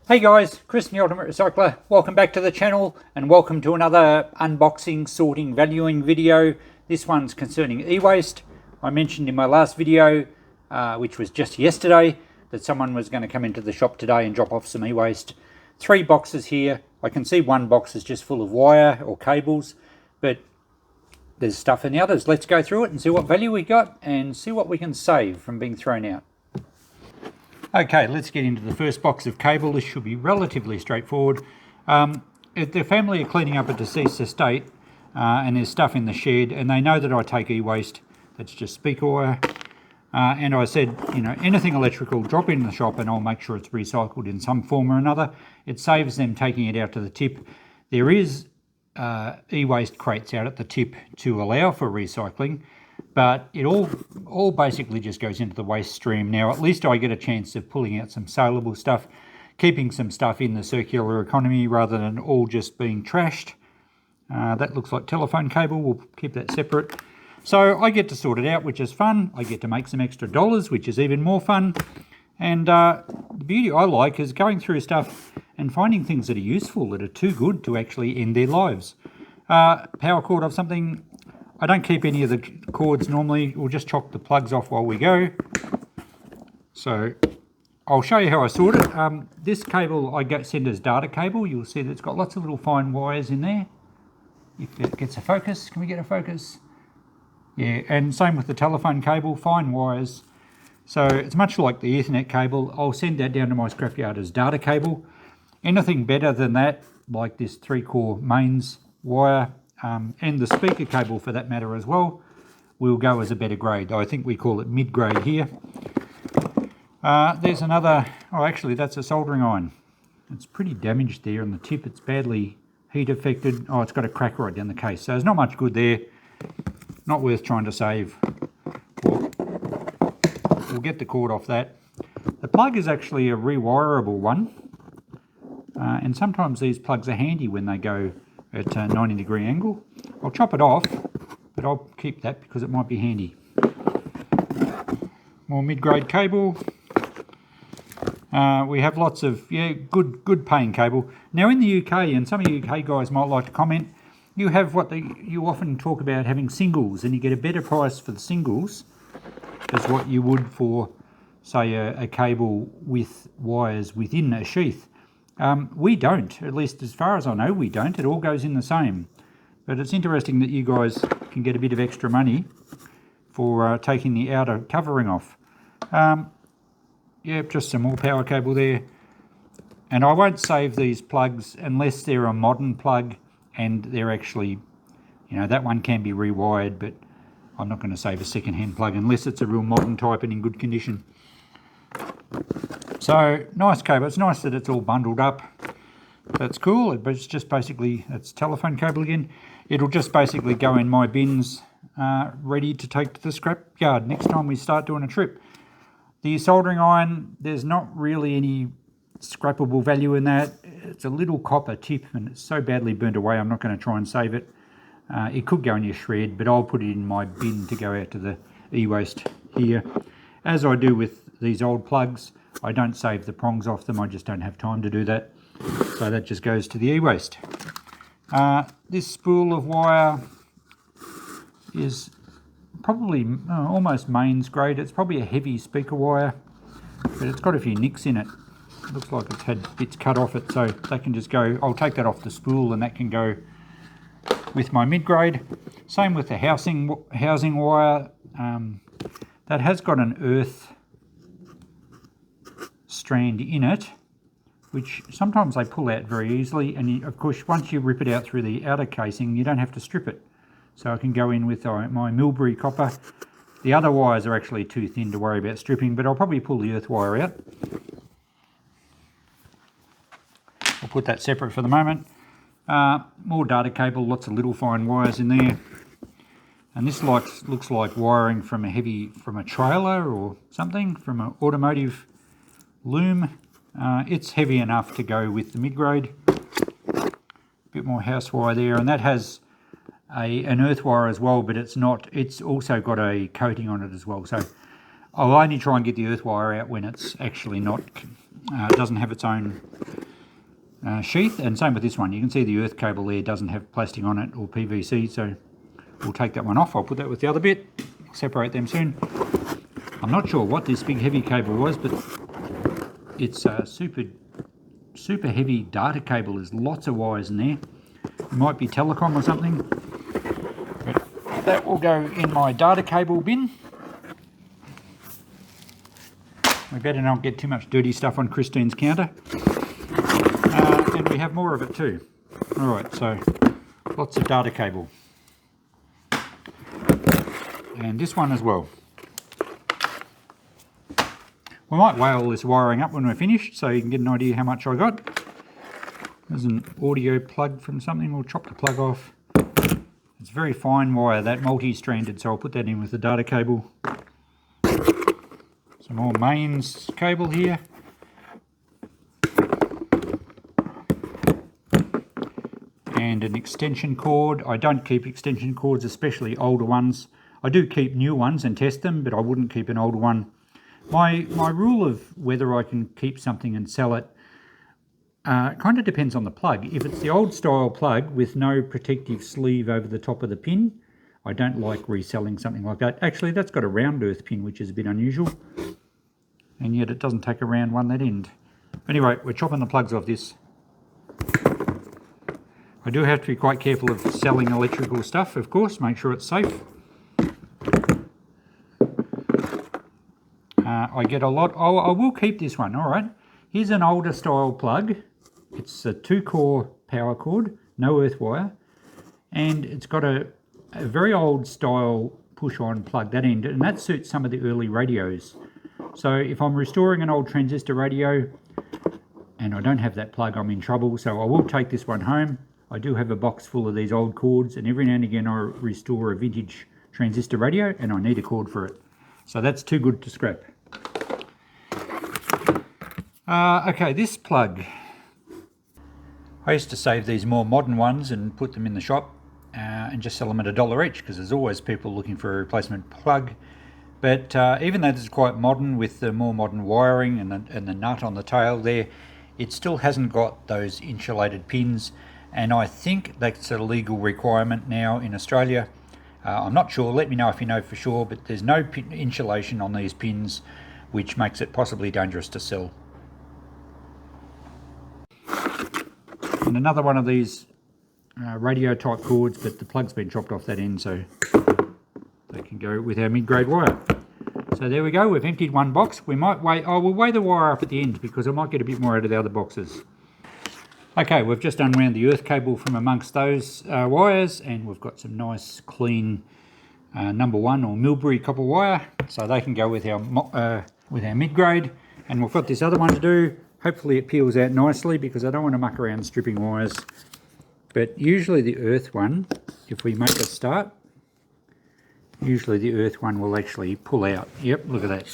Hey guys, Chris the Ultimate Recycler. Welcome back to the channel and welcome to another unboxing, sorting, valuing video. This one's concerning e-waste. I mentioned in my last video, which was just yesterday, that someone was going to come into the shop today and drop off some e-waste. 3 boxes here. I can see one box is just full of wire or cables, but there's stuff in the others. Let's go through it and see what value we got and see what we can save from being thrown out. Okay, let's get into the first box of cable. This should be relatively straightforward. The family are cleaning up a deceased estate and there's stuff in the shed, and they know that I take e-waste. That's just speaker wire. And I said, you know, anything electrical, drop in the shop and I'll make sure it's recycled in some form or another. It saves them taking it out to the tip. There is e-waste crates out at the tip to allow for recycling, but it all basically just goes into the waste stream. Now at least I get a chance of pulling out some saleable stuff, keeping some stuff in the circular economy rather than all just being trashed. That looks like telephone cable. We'll keep that separate. So I get to sort it out, which is fun. I get to make some extra dollars, which is even more fun. And the beauty I like is going through stuff and finding things that are useful, that are too good to actually end their lives. Power cord of something. I don't keep any of the cords normally. We'll just chop the plugs off while we go. So I'll show you how I sort it. This cable I send as data cable. You'll see that it's got lots of little fine wires in there. If it gets a focus, can we get a focus? Yeah, and same with the telephone cable, fine wires. So it's much like the Ethernet cable. I'll send that down to my scrapyard as data cable. Anything better than that, like this 3-core mains wire, and the speaker cable for that matter as well, will go as a better grade. I think we call it mid-grade here. There's another, oh actually that's a soldering iron. It's pretty damaged there on the tip. It's badly heat affected. Oh, it's got a crack right down the case. So there's not much good there. Not worth trying to save. We'll get the cord off that. The plug is actually a rewirable one. And sometimes these plugs are handy when they go at a 90-degree angle. I'll chop it off, but I'll keep that because it might be handy. More mid-grade cable. We have lots of, good paying cable. Now in the UK, and some of you UK guys might like to comment, you have you often talk about having singles, and you get a better price for the singles as what you would for, say, a cable with wires within a sheath. We don't, at least as far as I know, we don't. It all goes in the same. But it's interesting that you guys can get a bit of extra money for taking the outer covering off. Just some more power cable there. And I won't save these plugs unless they're a modern plug and they're actually, that one can be rewired, but I'm not going to save a second-hand plug unless it's a real modern type and in good condition. So, nice cable. It's nice that it's all bundled up. That's cool, but it's just basically, it's telephone cable again. It'll just basically go in my bins, ready to take to the scrap yard next time we start doing a trip. The soldering iron, there's not really any scrappable value in that. It's a little copper tip and it's so badly burnt away, I'm not going to try and save it. It could go in your shred, but I'll put it in my bin to go out to the e-waste here. As I do with these old plugs, I don't save the prongs off them, I just don't have time to do that. So that just goes to the e-waste. This spool of wire is probably almost mains grade. It's probably a heavy speaker wire, but it's got a few nicks in it. It looks like it's had bits cut off it, so that can just go, I'll take that off the spool and that can go with my mid-grade. Same with the housing wire. That has got an earth strand in it, which sometimes they pull out very easily, and of course once you rip it out through the outer casing you don't have to strip it. So I can go in with my Milbury copper. The other wires are actually too thin to worry about stripping, but I'll probably pull the earth wire out. I'll put that separate for the moment. More data cable, lots of little fine wires in there. And this looks like wiring from a trailer or something, from an automotive loom. It's heavy enough to go with the mid-grade. A bit more house wire there, and that has an earth wire as well, but it's also got a coating on it as well. So I'll only try and get the earth wire out when it's actually not, it doesn't have its own sheath, and same with this one. You can see the earth cable there doesn't have plastic on it or PVC, so we'll take that one off. I'll put that with the other bit. I'll separate them soon. I'm not sure what this big heavy cable was, but it's a super heavy data cable. There's lots of wires in there. It might be telecom or something. But that will go in my data cable bin. We better not get too much dirty stuff on Christine's counter. And we have more of it too. Alright, so lots of data cable. And this one as well. We might weigh all this wiring up when we're finished so you can get an idea how much I got. There's an audio plug from something. We'll chop the plug off. It's very fine wire, that multi-stranded, so I'll put that in with the data cable. Some more mains cable here. And an extension cord. I don't keep extension cords, especially older ones. I do keep new ones and test them, but I wouldn't keep an older one. My rule of whether I can keep something and sell it kind of depends on the plug. If it's the old style plug with no protective sleeve over the top of the pin, I don't like reselling something like that. Actually, that's got a round earth pin, which is a bit unusual. And yet it doesn't take a round one, that end. Anyway, we're chopping the plugs off this. I do have to be quite careful of selling electrical stuff, of course, make sure it's safe. I get a lot. Oh, I will keep this one. All right. Here's an older style plug. It's a 2-core power cord, no earth wire, and it's got a very old style push-on plug, that end, and that suits some of the early radios. So if I'm restoring an old transistor radio and I don't have that plug, I'm in trouble. So I will take this one home. I do have a box full of these old cords, and every now and again I restore a vintage transistor radio and I need a cord for it. So that's too good to scrap. Okay, this plug. I used to save these more modern ones and put them in the shop and just sell them at $1 each, because there's always people looking for a replacement plug. But even though this is quite modern with the more modern wiring and the nut on the tail there, it still hasn't got those insulated pins, and I think that's a legal requirement now in Australia. I'm not sure, let me know if you know for sure, but there's no insulation on these pins, which makes it possibly dangerous to sell. And another one of these radio type cords, but the plug's been chopped off that end, so they can go with our mid-grade wire. So there we go, we've emptied one box. We might weigh, we'll weigh the wire up at the end because I might get a bit more out of the other boxes. Okay, we've just unwound the earth cable from amongst those wires, and we've got some nice clean number 1 or Milbury copper wire, so they can go with our mid-grade. And we've got this other one to do. Hopefully it peels out nicely because I don't want to muck around stripping wires. But usually the earth one, if we make a start, usually the earth one will actually pull out. Yep, look at that.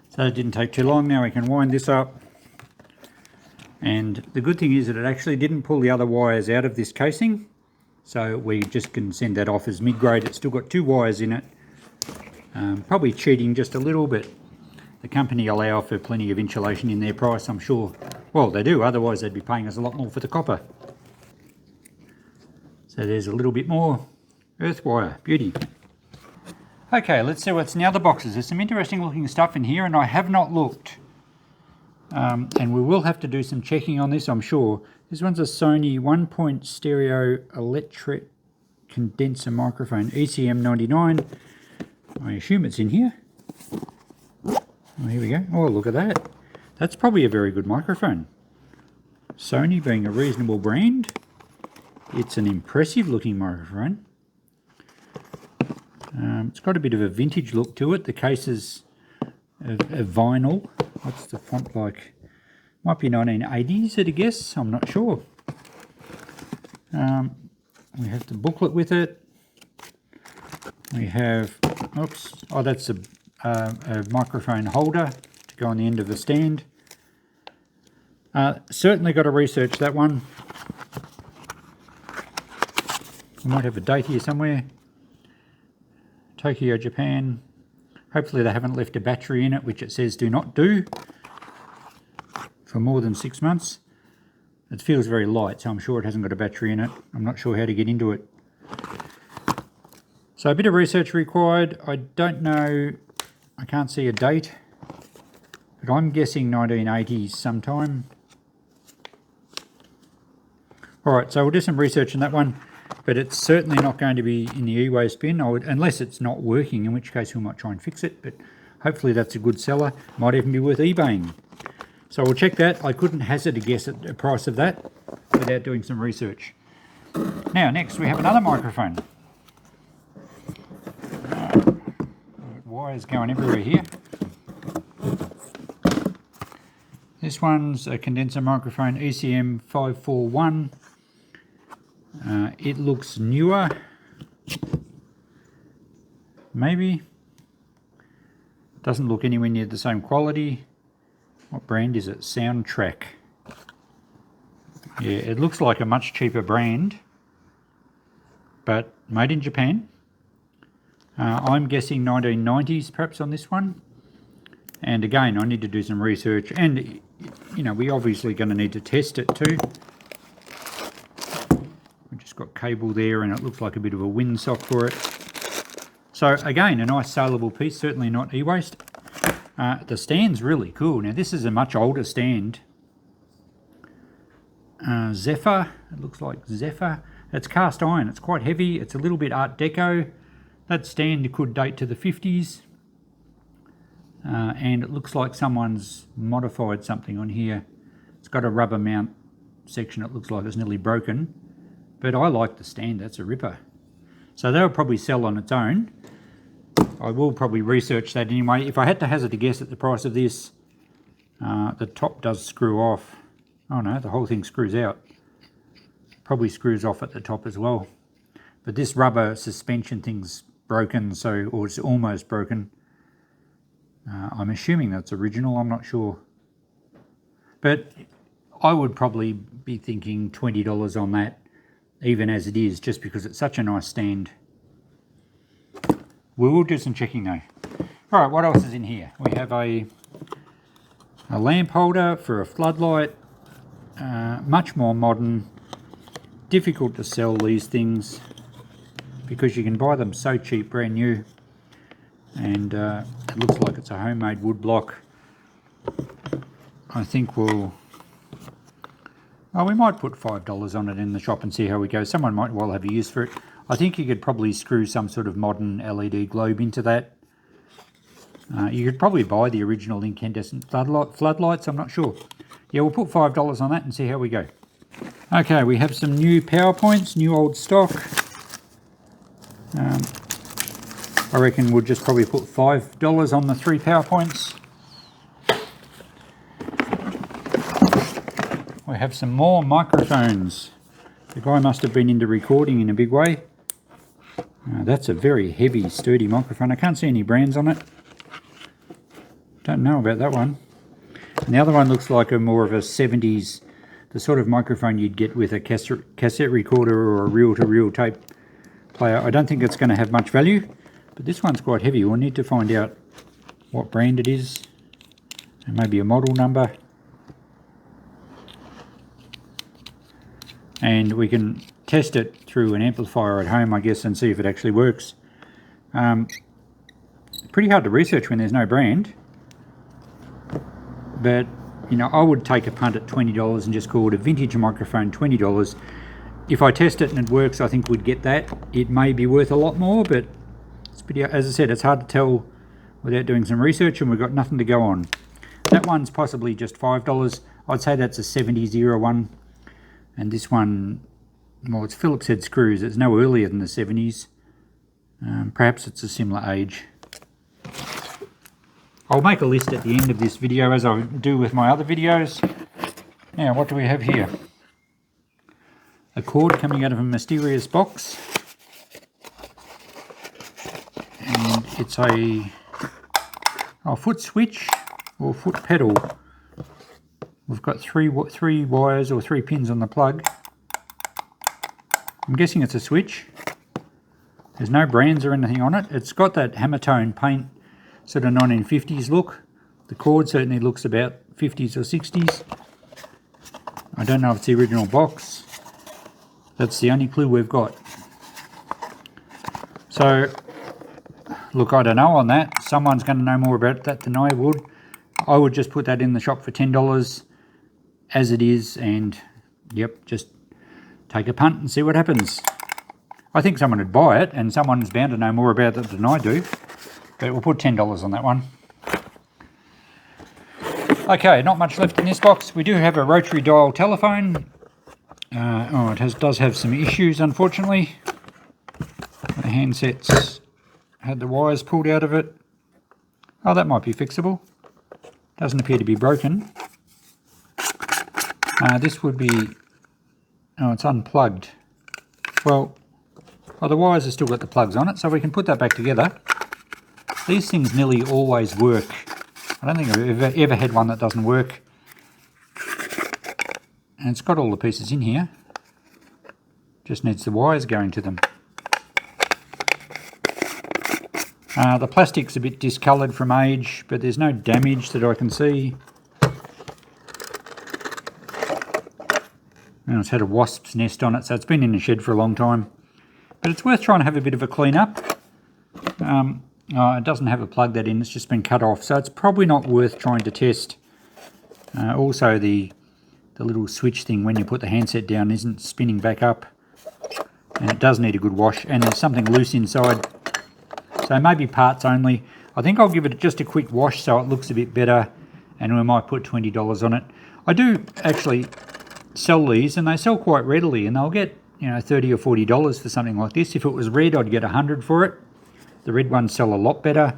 So it didn't take too long. Now we can wind this up. And the good thing is that it actually didn't pull the other wires out of this casing. So we just can send that off as mid-grade. It's still got 2 wires in it. Probably cheating just a little, but the company allow for plenty of insulation in their price, I'm sure. Well, they do, otherwise they'd be paying us a lot more for the copper. So there's a little bit more earth wire, beauty. Okay, let's see what's in the other boxes. There's some interesting looking stuff in here, and I have not looked. And we will have to do some checking on this, I'm sure. This one's a Sony 1-point stereo electret condenser microphone, ECM99. I assume it's in here. Oh, here we go. Oh, look at that. That's probably a very good microphone. Sony being a reasonable brand, it's an impressive looking microphone. It's got a bit of a vintage look to it. The case is of vinyl. What's the font like? Might be 1980s at a guess, I'm not sure. We have the booklet with it. We have, oops, oh, that's a microphone holder to go on the end of the stand. Certainly got to research that one. I might have a date here somewhere. Tokyo, Japan. Hopefully they haven't left a battery in it, which it says do not do. for more than 6 months. It feels very light, so I'm sure it hasn't got a battery in it. I'm not sure how to get into it. So a bit of research required. I don't know, I can't see a date, but I'm guessing 1980s sometime. Alright, so we'll do some research on that one, but it's certainly not going to be in the e-waste bin, unless it's not working, in which case we might try and fix it, but hopefully that's a good seller. Might even be worth eBaying. So we'll check that. I couldn't hazard a guess at the price of that without doing some research. Now, next we have another microphone. Wires going everywhere here. This one's a condenser microphone, ECM 541. It looks newer, maybe. Doesn't look anywhere near the same quality. What brand is it? Soundtrack. Yeah, it looks like a much cheaper brand, but made in Japan. I'm guessing 1990s perhaps on this one. And again, I need to do some research, and you know, we're obviously going to need to test it too. We've just got cable there, and it looks like a bit of a windsock for it. So again, a nice saleable piece, certainly not e-waste. The stand's really cool. Now this is a much older stand. Zephyr, it looks like Zephyr. It's cast iron, it's quite heavy, it's a little bit Art Deco. That stand could date to the 50s. And it looks like someone's modified something on here. It's got a rubber mount section, it looks like it's nearly broken. But I like the stand, that's a ripper. So they'll probably sell on its own. I will probably research that anyway. If I had to hazard a guess at the price of this, the top does screw off. Oh no, the whole thing screws out. Probably screws off at the top as well. But this rubber suspension thing's broken, or it's almost broken. I'm assuming that's original, I'm not sure. But I would probably be thinking $20 on that, even as it is, just because it's such a nice stand. We will do some checking though. Alright, what else is in here? We have a lamp holder for a floodlight. Much more modern. Difficult to sell these things because you can buy them so cheap, brand new. And it looks like it's a homemade wood block. I think we might put $5 on it in the shop and see how we go. Someone might well have a use for it. I think you could probably screw some sort of modern LED globe into that. You could probably buy the original incandescent floodlights, I'm not sure. Yeah, we'll put $5 on that and see how we go. Okay, we have some new PowerPoints, new old stock. I reckon we'll just probably put $5 on the 3 PowerPoints. We have some more microphones. The guy must have been into recording in a big way. That's a very heavy, sturdy microphone. I can't see any brands on it. Don't know about that one. And the other one looks like more of a 70s, the sort of microphone you'd get with a cassette recorder or a reel-to-reel tape player. I don't think it's going to have much value, but this one's quite heavy. We'll need to find out what brand it is and maybe a model number. And we can test it through an amplifier at home, I guess, and see if it actually works. Pretty hard to research when there's no brand. But, you know, I would take a punt at $20 and just call it a vintage microphone, $20. If I test it and it works, I think we'd get that. It may be worth a lot more, but it's pretty, as I said, it's hard to tell without doing some research, and we've got nothing to go on. That one's possibly just $5. I'd say that's a 70s era one. And this one, well, it's Phillips head screws. It's no earlier than the 70s. Perhaps it's a similar age. I'll make a list at the end of this video, as I do with my other videos. Now, what do we have here? A cord coming out of a mysterious box. And it's a foot switch or foot pedal. We've got three wires or 3 pins on the plug. I'm guessing it's a switch. There's no brands or anything on it. It's got that hammer tone paint, sort of 1950s look. The cord certainly looks about 50s or 60s. I don't know if it's the original box. That's the only clue we've got. So, look, I don't know on that. Someone's going to know more about that than I would. I would just put that in the shop for $10 as it is, and yep, just take a punt and see what happens. I think someone would buy it, and someone's bound to know more about it than I do. But we'll put $10 on that one. Okay, not much left in this box. We do have a rotary dial telephone. It does have some issues, unfortunately. The handset's had the wires pulled out of it. Oh, that might be fixable. Doesn't appear to be broken. This would be... Oh, it's unplugged. Well, the wires have still got the plugs on it, so we can put that back together. These things nearly always work. I don't think I've ever had one that doesn't work. And it's got all the pieces in here. Just needs the wires going to them. The plastic's a bit discoloured from age, but there's no damage that I can see. And it's had a wasp's nest on it, so it's been in the shed for a long time. But it's worth trying to have a bit of a clean up. It doesn't have a plug that in, it's just been cut off, so it's probably not worth trying to test. Also, the little switch thing when you put the handset down isn't spinning back up, and it does need a good wash, and there's something loose inside, so maybe parts only. I think I'll give it just a quick wash so it looks a bit better, and we might put $20 on it. I do actually sell these, and they sell quite readily, and they'll get, you know, $30 or $40 for something like this. If it was red, I'd get $100 for it. The red ones sell a lot better.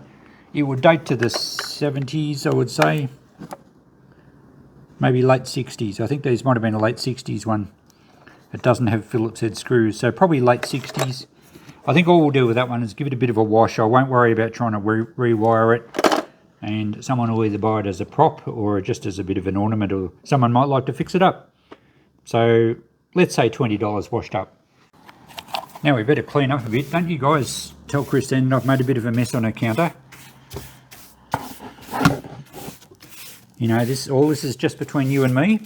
It would date to the 70s, I would say. Maybe late 60s. I think these might have been a late 60s one. It doesn't have Phillips head screws, so probably late 60s. I think all we'll do with that one is give it a bit of a wash. I won't worry about trying to rewire it. And someone will either buy it as a prop or just as a bit of an ornament, or someone might like to fix it up. So let's say $20 washed up. Now we better clean up a bit. Don't you guys tell Christine I've made a bit of a mess on her counter. You know, all this is just between you and me.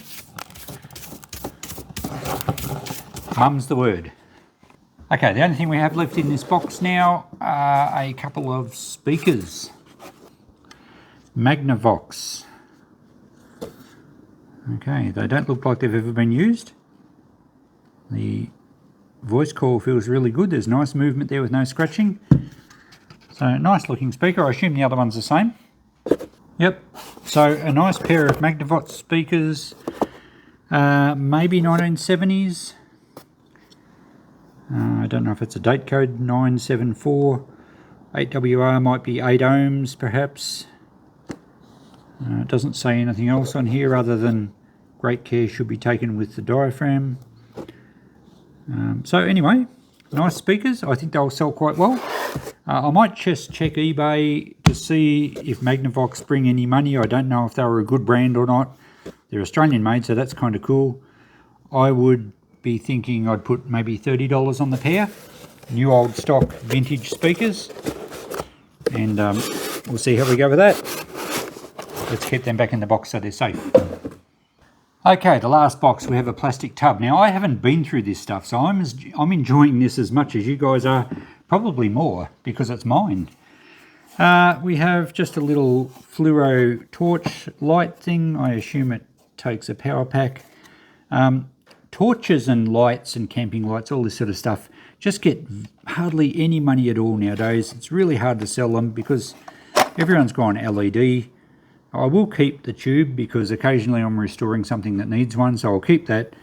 Mum's the word. Okay, the only thing we have left in this box now are a couple of speakers. Magnavox. Okay, they don't look like they've ever been used. The voice coil feels really good. There's nice movement there with no scratching. So, nice looking speaker. I assume the other one's the same. Yep. So, a nice pair of Magnavox speakers. Maybe 1970s. I don't know if it's a date code, 974. 8WR might be 8 ohms perhaps. It doesn't say anything else on here other than great care should be taken with the diaphragm. So anyway, nice speakers. I think they'll sell quite well. I might just check eBay to see if Magnavox bring any money. I don't know if they were a good brand or not. They're Australian made, so that's kind of cool. I would be thinking I'd put maybe $30 on the pair. New old stock vintage speakers. And we'll see how we go with that. Let's keep them back in the box so they're safe. Okay, the last box, we have a plastic tub. Now, I haven't been through this stuff, so I'm enjoying this as much as you guys are, probably more, because it's mine. We have just a little fluoro torch light thing. I assume it takes a power pack. Torches and lights and camping lights, all this sort of stuff, just get hardly any money at all nowadays. It's really hard to sell them because everyone's gone LED. I will keep the tube because occasionally I'm restoring something that needs one, so I'll keep that.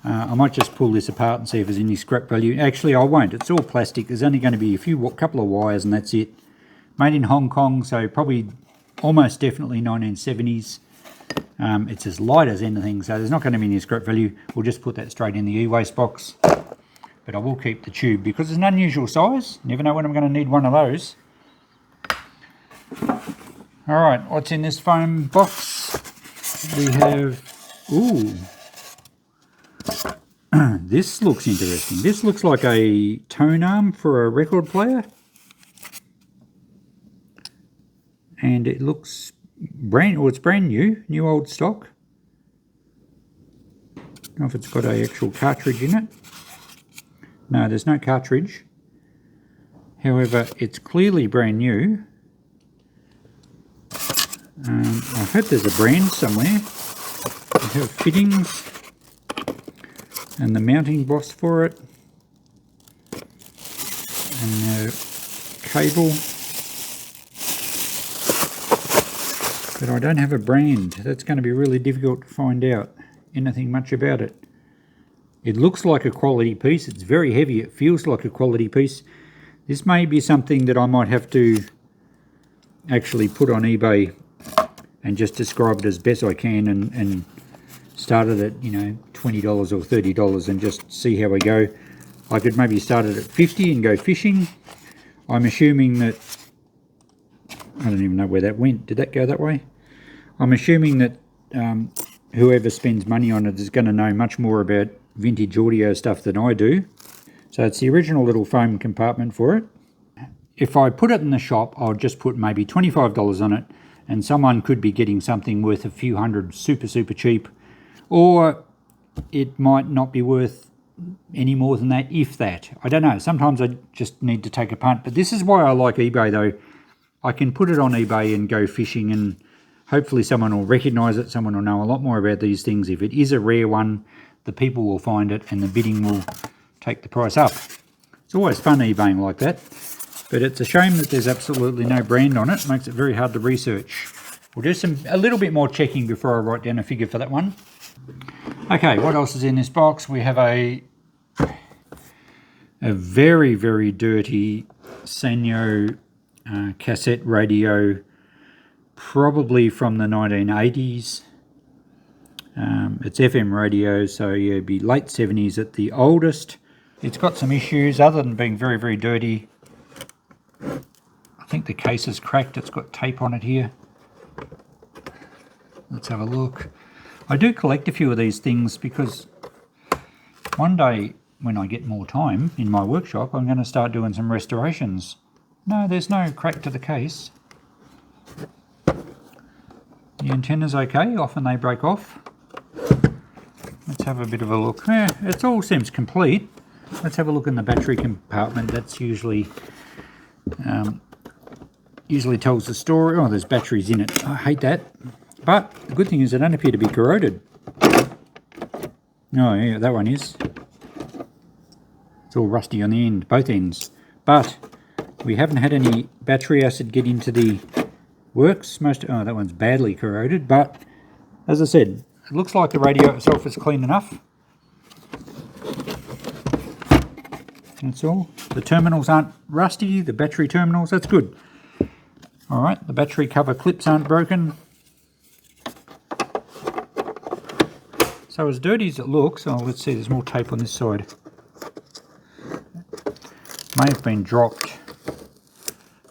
I might just pull this apart and see if there's any scrap value. Actually, I won't. It's all plastic. There's only going to be a couple of wires and that's it. Made in Hong Kong, so probably almost definitely 1970s. It's as light as anything, so there's not going to be any scrap value. We'll just put that straight in the e-waste box. But I will keep the tube because it's an unusual size. Never know when I'm going to need one of those. Alright, what's in this foam box? We have... Ooh. This looks interesting. This looks like a tone arm for a record player. And it looks it's brand new old stock. know if it's got an actual cartridge in it. No, there's no cartridge. However, it's clearly brand new. I hope there's a brand somewhere. We have fittings and the mounting boss for it, and the cable. But I don't have a brand. That's going to be really difficult to find out anything much about it. It looks like a quality piece. It's very heavy. It feels like a quality piece. This may be something that I might have to actually put on eBay and just describe it as best I can, and start it at, you know, $20 or $30 and just see how we go. I could maybe start it at 50 and go fishing. I'm assuming that, I don't even know where that went. Did that go that way? I'm assuming that whoever spends money on it is going to know much more about vintage audio stuff than I do. So it's the original little foam compartment for it. If I put it in the shop, I'll just put maybe $25 on it, and someone could be getting something worth a few hundred super cheap, or it might not be worth any more than that, if that. I don't know. Sometimes I just need to take a punt. But this is why I like eBay, though. I can put it on eBay and go fishing, and hopefully someone will recognise it. Someone will know a lot more about these things. If it is a rare one, the people will find it and the bidding will take the price up. It's always fun eBaying like that. But it's a shame that there's absolutely no brand on it. It makes it very hard to research. We'll do a little bit more checking before I write down a figure for that one. Okay, what else is in this box? We have a very dirty Sanyo cassette radio, probably from the 1980s. It's FM radio, so yeah, it'd be late 70s at the oldest. It's got some issues other than being very dirty. I think the case is cracked. It's got tape on it here. Let's have a look. I do collect a few of these things because one day when I get more time in my workshop, I'm going to start doing some restorations. No, there's no crack to the case. The antenna's okay. Often they break off. Let's have a bit of a look. Yeah, it all seems complete. Let's have a look in the battery compartment. That's usually tells the story. Oh, there's batteries in it. I hate that. But the good thing is they don't appear to be corroded. Oh yeah, that one is. It's all rusty on the end, both ends. But we haven't had any battery acid get into the works. Oh, that one's badly corroded. But as I said, it looks like the radio itself is clean enough. That's all. The terminals aren't rusty, the battery terminals, that's good. Alright, the battery cover clips aren't broken. So as dirty as it looks, oh, let's see, there's more tape on this side. May have been dropped,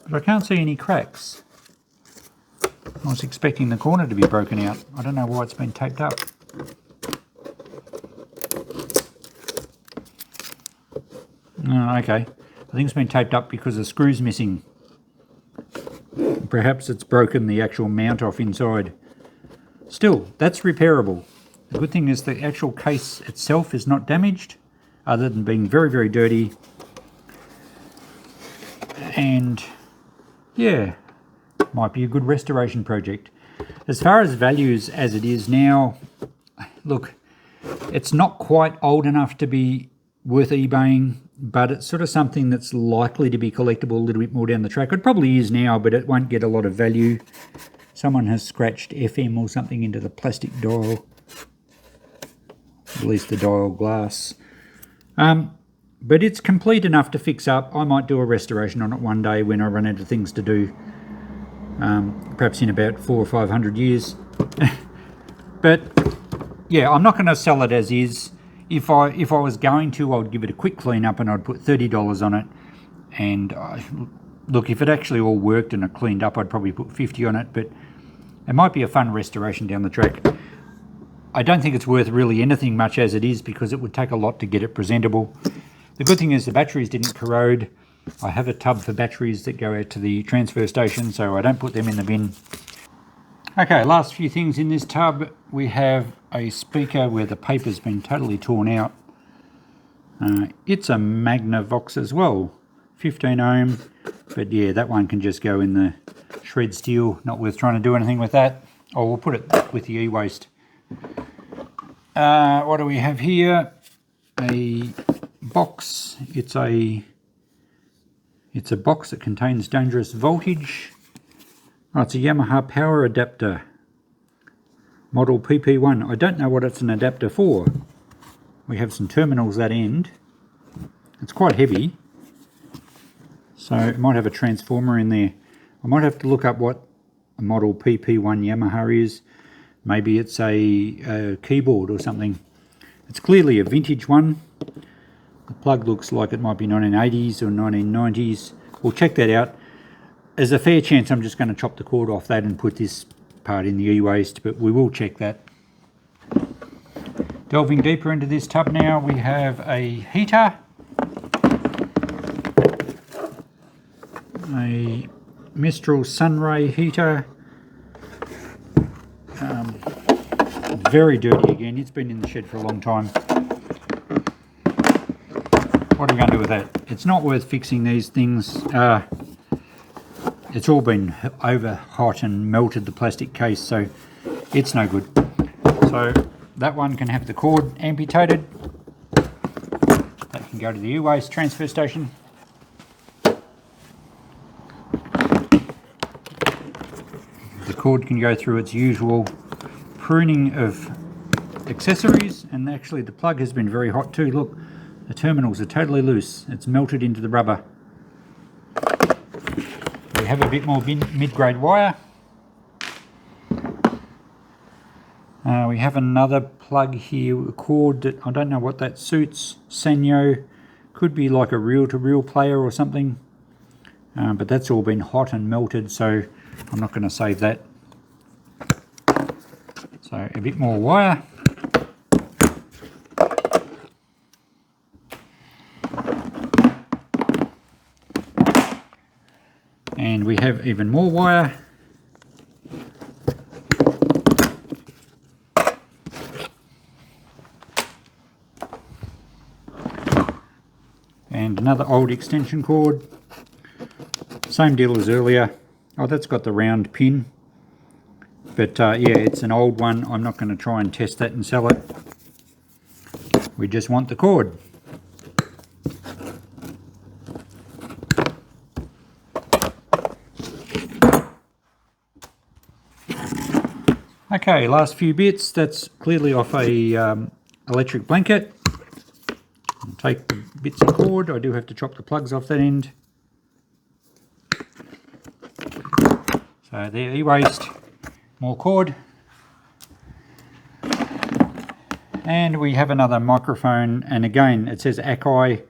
but I can't see any cracks. I was expecting the corner to be broken out. I don't know why it's been taped up. Oh, okay. I think it's been taped up because the screw's missing. Perhaps it's broken the actual mount off inside. Still, that's repairable. The good thing is the actual case itself is not damaged, other than being very dirty. And yeah, might be a good restoration project. As far as values as it is now, look, it's not quite old enough to be worth eBaying, but it's sort of something that's likely to be collectible a little bit more down the track. It probably is now, but it won't get a lot of value. Someone has scratched FM or something into the plastic dial, at least the dial glass. But it's complete enough to fix up. I might do a restoration on it one day when I run out of things to do, perhaps in about 400 or 500 years. But yeah, I'm not going to sell it as is. If I was going to, I would give it a quick clean up and I'd put $30 on it. And look, if it actually all worked and it cleaned up, I'd probably put 50 on it. But it might be a fun restoration down the track. I don't think it's worth really anything much as it is, because it would take a lot to get it presentable. The good thing is the batteries didn't corrode. I have a tub for batteries that go out to the transfer station, so I don't put them in the bin. Okay, last few things in this tub. we have a speaker where the paper's been totally torn out. It's a Magnavox as well, 15 ohm, but yeah, that one can just go in the shred steel, not worth trying to do anything with that. Oh, we'll put it with the e-waste. What do we have here? A box. It's a box that contains dangerous voltage. Oh, it's a Yamaha power adapter, model PP1. I don't know what it's an adapter for. We have some terminals that end. It's quite heavy, so it might have a transformer in there. I might have to look up what a model PP1 Yamaha is. Maybe it's a keyboard or something. It's clearly a vintage one. The plug looks like it might be 1980s or 1990s. We'll check that out. There's a fair chance I'm just going to chop the cord off that and put this part in the e-waste, but we will check that. Delving deeper into this tub now, we have a heater, a Mistral Sunray heater, very dirty again. It's been in the shed for a long time. What are we going to do with that? It's not worth fixing these things. It's all been over hot and melted the plastic case, so it's no good. So that one can have the cord amputated. That can go to the e-waste transfer station. The cord can go through its usual pruning of accessories, and actually the plug has been very hot too. Look, the terminals are totally loose. It's melted into the rubber. We have a bit more mid-grade wire. We have another plug here, a cord that I don't know what that suits. Sanyo, could be like a reel-to-reel player or something, but that's all been hot and melted, so I'm not going to save that. So a bit more wire. And we have even more wire. And another old extension cord. Same deal as earlier. Oh, that's got the round pin. But yeah, it's an old one. I'm not going to try and test that and sell it. We just want the cord. Okay, last few bits. That's clearly off a electric blanket. I'll take the bits of cord. I do have to chop the plugs off that end. So there, e-waste, more cord. And we have another microphone, and again it says Akai.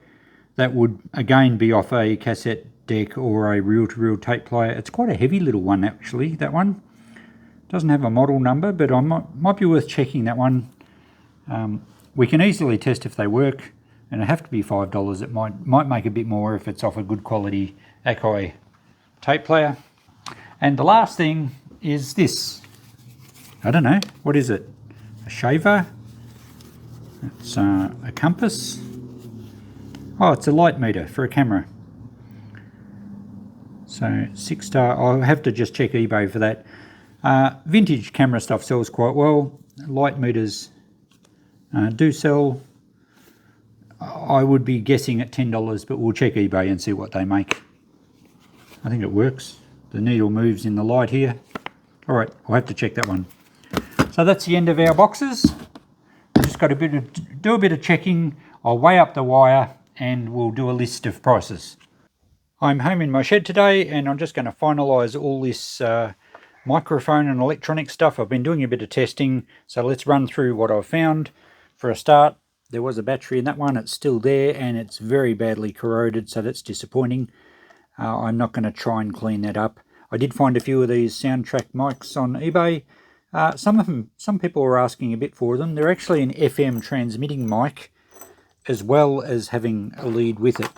That would again be off a cassette deck or a reel-to-reel tape player. It's quite a heavy little one actually, that one. Doesn't have a model number, but I might be worth checking that one. We can easily test if they work, and it'd have to be $5. It might make a bit more if it's off a good quality Akai tape player. And the last thing is this. I don't know, what is it? A shaver? It's a compass. Oh, it's a light meter for a camera. So 6-star, I'll have to just check eBay for that. Vintage camera stuff sells quite well. Light meters do sell. I would be guessing at $10, but we'll check eBay and see what they make. I think it works. The needle moves in the light here. All right, I'll have to check that one. So that's the end of our boxes. I've just got do a bit of checking. I'll weigh up the wire and we'll do a list of prices. I'm home in my shed today, and I'm just going to finalise all this microphone and electronic stuff. I've been doing a bit of testing, so let's run through what I've found. For a start, there was a battery in that one. It's still there, and it's very badly corroded, so that's disappointing. I'm not going to try and clean that up. I did find a few of these soundtrack mics on eBay. Some people were asking a bit for them. They're actually an FM transmitting mic, as well as having a lead with it.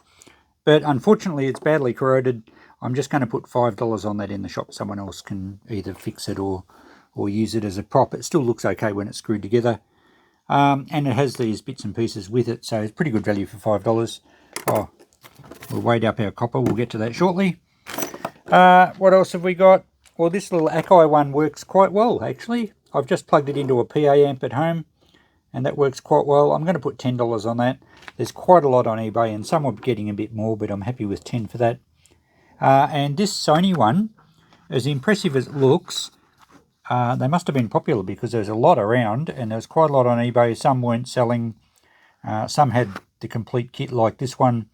But unfortunately, it's badly corroded. I'm just going to put $5 on that in the shop. Someone else can either fix it or or use it as a prop. It still looks okay when it's screwed together. And it has these bits and pieces with it, so it's pretty good value for $5. Oh, we'll weigh up our copper. We'll get to that shortly. What else have we got? Well, this little Akai one works quite well, actually. I've just plugged it into a PA amp at home, and that works quite well. I'm going to put $10 on that. There's quite a lot on eBay, and some are getting a bit more, but I'm happy with 10 for that. And this Sony one, as impressive as it looks, they must have been popular because there's a lot around, and there's quite a lot on eBay. Some weren't selling. Some had the complete kit like this one.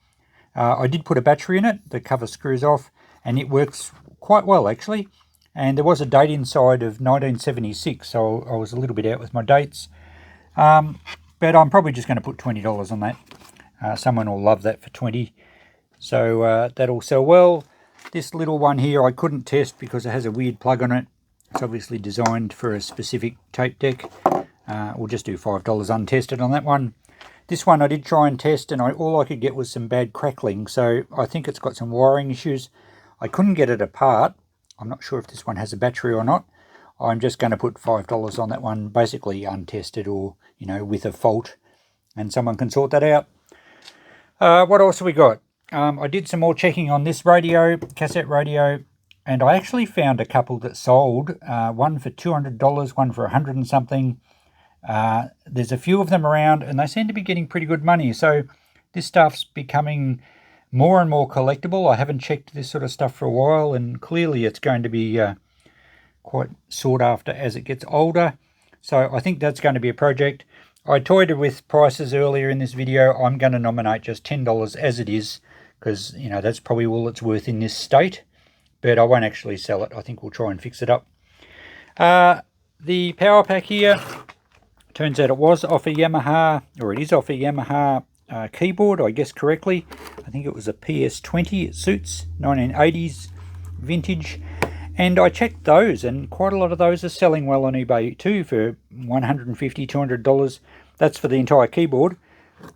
I did put a battery in it. The cover screws off, and it works quite well, actually. And there was a date inside of 1976, so I was a little bit out with my dates. But I'm probably just going to put $20 on that. Someone will love that for 20. So that'll sell well. This little one here I couldn't test because it has a weird plug on it. It's obviously designed for a specific tape deck. We'll just do $5 untested on that one. This one I did try and test, and all I could get was some bad crackling, so I think it's got some wiring issues. I couldn't get it apart. I'm not sure if this one has a battery or not. I'm just going to put $5 on that one, basically untested, or, you know, with a fault, and someone can sort that out. What else have we got? I did some more checking on this radio, cassette radio, and I actually found a couple that sold, one for $200, one for $100 and something. There's a few of them around, and they seem to be getting pretty good money. So this stuff's becoming more and more collectible. I haven't checked this sort of stuff for a while, and clearly it's going to be quite sought after as it gets older. So I think that's going to be a project. I toyed with prices earlier in this video. I'm going to nominate just $10 as it is, because, you know, that's probably all it's worth in this state. But I won't actually sell it. I think we'll try and fix it up. The power pack here, turns out it was off a Yamaha, or it is off a Yamaha keyboard, I guess correctly. I think it was a PS20. It suits 1980s vintage. And I checked those, and quite a lot of those are selling well on eBay too for $150, $200. That's for the entire keyboard.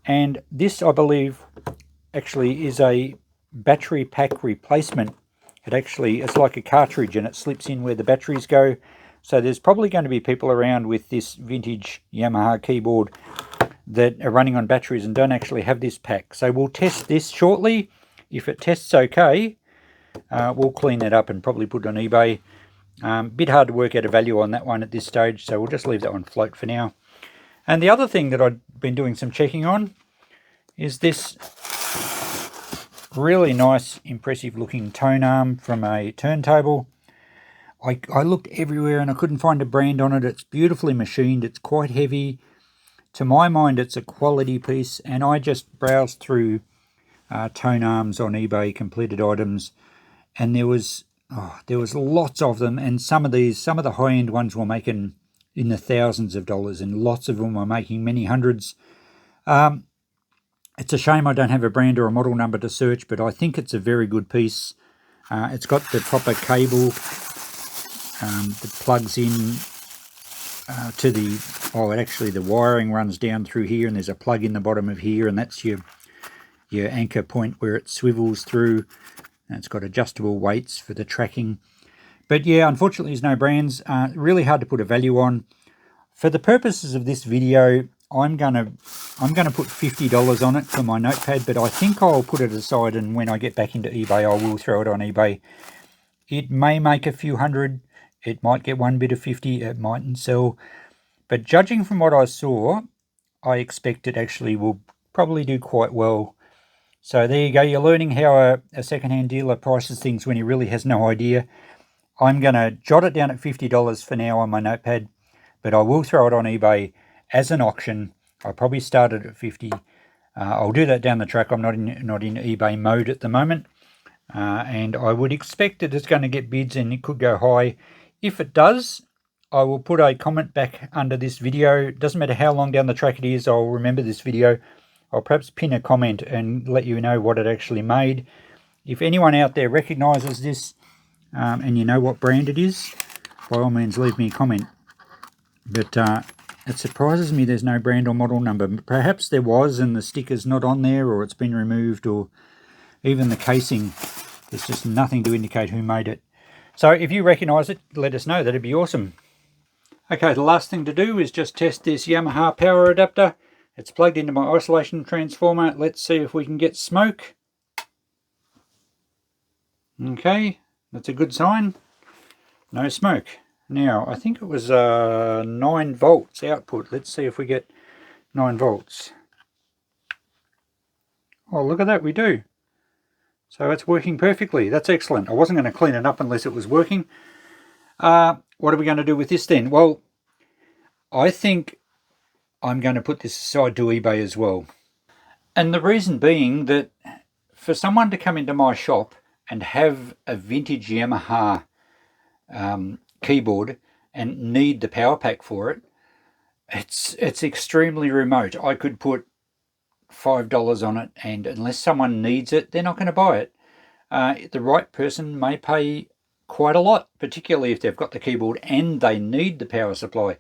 And this, I believe, actually is a battery pack replacement. It's like a cartridge, and it slips in where the batteries go. So there's probably going to be people around with this vintage Yamaha keyboard that are running on batteries and don't actually have this pack. So we'll test this shortly. If it tests okay, we'll clean that up and probably put it on eBay. Bit hard to work out a value on that one at this stage, so we'll just leave that one float for now. And the other thing that I've been doing some checking on is this really nice, impressive looking tone arm from a turntable. I looked everywhere and I couldn't find a brand on it. It's beautifully machined. It's quite heavy. To my mind, it's a quality piece, and I just browsed through tone arms on eBay, completed items, and there was lots of them, and some of the high-end ones were making in the thousands of dollars, and lots of them were making many hundreds. It's a shame I don't have a brand or a model number to search, but I think it's a very good piece. It's got the proper cable that plugs in to the wiring runs down through here, and there's a plug in the bottom of here, and that's your anchor point where it swivels through. And it's got adjustable weights for the tracking. But yeah, unfortunately there's no brands. Really hard to put a value on. For the purposes of this video, I'm gonna put $50 on it for my notepad, but I think I'll put it aside, and when I get back into eBay, I will throw it on eBay. It may make a few hundred. It might get one bid of 50. It mightn't sell. But judging from what I saw, I expect it actually will probably do quite well. So there you go. You're learning how a second-hand dealer prices things when he really has no idea. I'm going to jot it down at $50 for now on my notepad, but I will throw it on eBay as an auction. I'll probably start it at 50. I'll do that down the track. I'm not in eBay mode at the moment, and I would expect that it's going to get bids and it could go high. If it does, I will put a comment back under this video. It doesn't matter how long down the track it is, I'll remember this video. I'll perhaps pin a comment and let you know what it actually made. If anyone out there recognises this and you know what brand it is, by all means leave me a comment. But it surprises me there's no brand or model number. Perhaps there was and the sticker's not on there, or it's been removed, or even the casing. There's just nothing to indicate who made it. So if you recognise it, let us know. That'd be awesome. Okay, the last thing to do is just test this Yamaha power adapter. It's plugged into my isolation transformer. Let's see if we can get smoke. Okay, that's a good sign. No smoke. Now, I think it was 9 volts output. Let's see if we get 9 volts. Oh, look at that, we do. So it's working perfectly. That's excellent. I wasn't going to clean it up unless it was working. What are we going to do with this then? Well, I think I'm going to put this aside to eBay as well. And the reason being that for someone to come into my shop and have a vintage Yamaha keyboard and need the power pack for it, it's extremely remote. I could put $5 on it, and unless someone needs it, they're not going to buy it. The right person may pay quite a lot, particularly if they've got the keyboard and they need the power supply.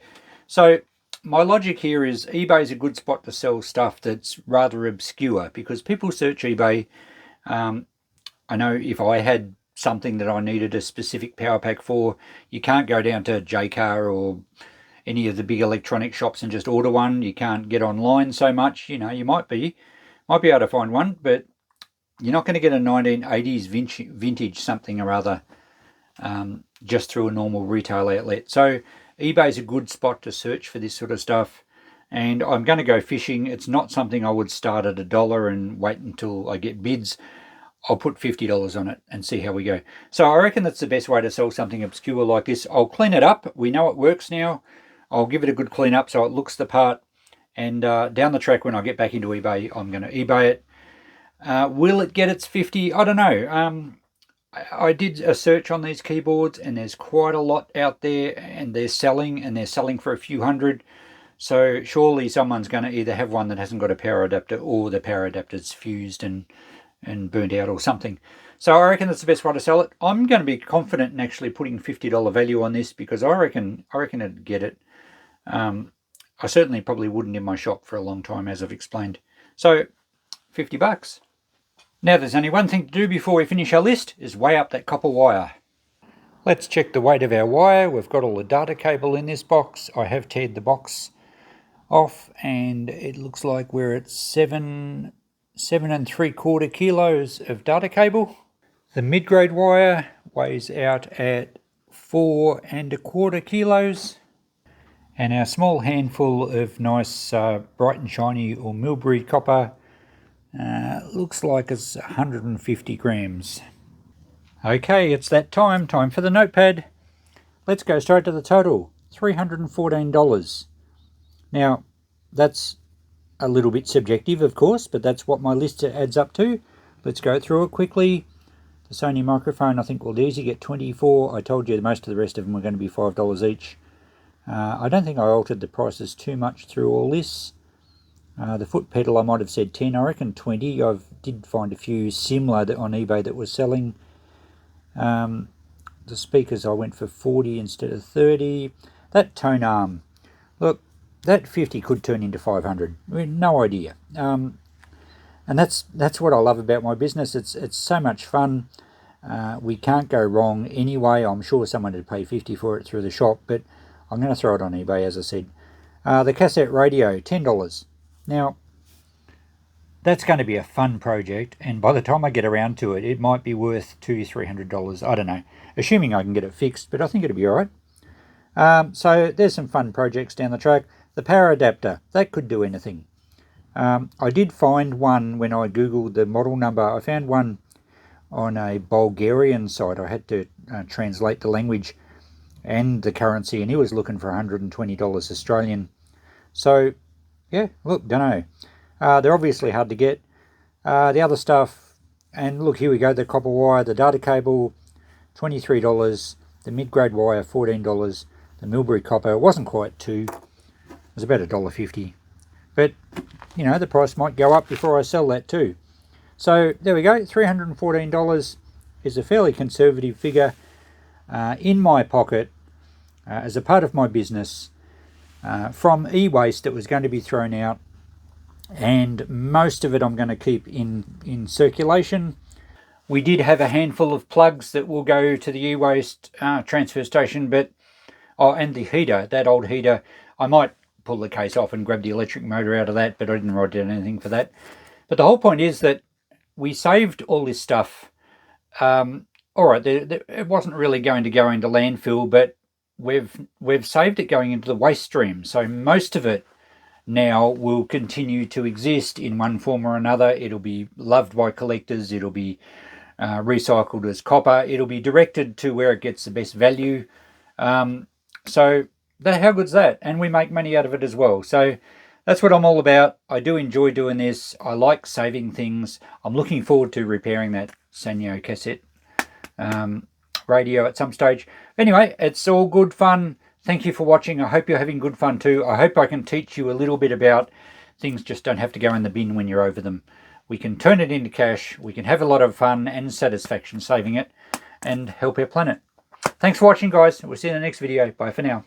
So my logic here is eBay is a good spot to sell stuff that's rather obscure, because people search eBay. I know if I had something that I needed a specific power pack for, you can't go down to JCar or any of the big electronic shops and just order one. You can't get online so much. You know, you might be able to find one, but you're not going to get a 1980s vintage something or other just through a normal retail outlet. So eBay's a good spot to search for this sort of stuff. And I'm going to go fishing. It's not something I would start at $1 and wait until I get bids. I'll put $50 on it and see how we go. So I reckon that's the best way to sell something obscure like this. I'll clean it up. We know it works now. I'll give it a good clean up so it looks the part. And down the track, when I get back into eBay, I'm going to eBay it. Will it get its 50? I don't know. I did a search on these keyboards, and there's quite a lot out there, and they're selling for a few hundred. So surely someone's going to either have one that hasn't got a power adapter, or the power adapter's fused and burnt out or something. So I reckon that's the best way to sell it. I'm going to be confident in actually putting $50 value on this, because I reckon it'd get it. I certainly probably wouldn't in my shop for a long time, as I've explained. So $50. Now there's only one thing to do before we finish our list, is weigh up that copper wire. Let's check the weight of our wire. We've got all the data cable in this box. I have teared the box off, and it looks like we're at 7 3/4 kilos of data cable. The mid-grade wire weighs out at 4 1/4 kilos. And our small handful of nice bright and shiny or Milbury copper looks like it's 150 grams. Okay, it's that time for the notepad. Let's go straight to the total, $314. Now, that's a little bit subjective, of course, but that's what my list adds up to. Let's go through it quickly. The Sony microphone, I think, will easily get 24. I told you most of the rest of them were going to be $5 each. I don't think I altered the prices too much through all this. The foot pedal, I might have said 10. I reckon 20. I did find a few similar on eBay that were selling. The speakers, I went for 40 instead of 30. That tone arm, look, that 50 could turn into 500. I mean, no idea. And that's what I love about my business. It's so much fun. We can't go wrong anyway. I'm sure someone would pay 50 for it through the shop, but I'm going to throw it on eBay, as I said. The cassette radio, $10. Now, that's going to be a fun project, and by the time I get around to it, it might be worth $200-300. I don't know, assuming I can get it fixed, but I think it'll be all right. So there's some fun projects down the track. The power adapter, that could do anything. I did find one when I googled the model number. I found one on a Bulgarian site. I had to translate the language and the currency, and he was looking for $120 Australian. So yeah, look, don't know. They're obviously hard to get. The other stuff, and look, here we go, the copper wire, the data cable, $23, the mid-grade wire, $14, the Milbury copper, it wasn't quite $2, it was about $1.50, but you know, the price might go up before I sell that too. So there we go, $314 is a fairly conservative figure in my pocket as a part of my business from e-waste that was going to be thrown out, and most of it I'm going to keep in circulation. We did have a handful of plugs that will go to the e-waste transfer station, but Oh, and the heater, that old heater, I might pull the case off and grab the electric motor out of that, but I didn't write down anything for that. But the whole point is that we saved all this stuff. All right, it wasn't really going to go into landfill, but we've saved it going into the waste stream. So most of it now will continue to exist in one form or another. It'll be loved by collectors. It'll be recycled as copper. It'll be directed to where it gets the best value. So how good's that? And we make money out of it as well. So that's what I'm all about. I do enjoy doing this. I like saving things. I'm looking forward to repairing that Sanyo cassette radio at some stage. Anyway, it's all good fun. Thank you for watching. I hope you're having good fun too. I hope I can teach you a little bit about things just don't have to go in the bin when you're over them. We can turn it into cash. We can have a lot of fun and satisfaction saving it and help our planet. Thanks for watching, guys. We'll see you in the next video. Bye for now.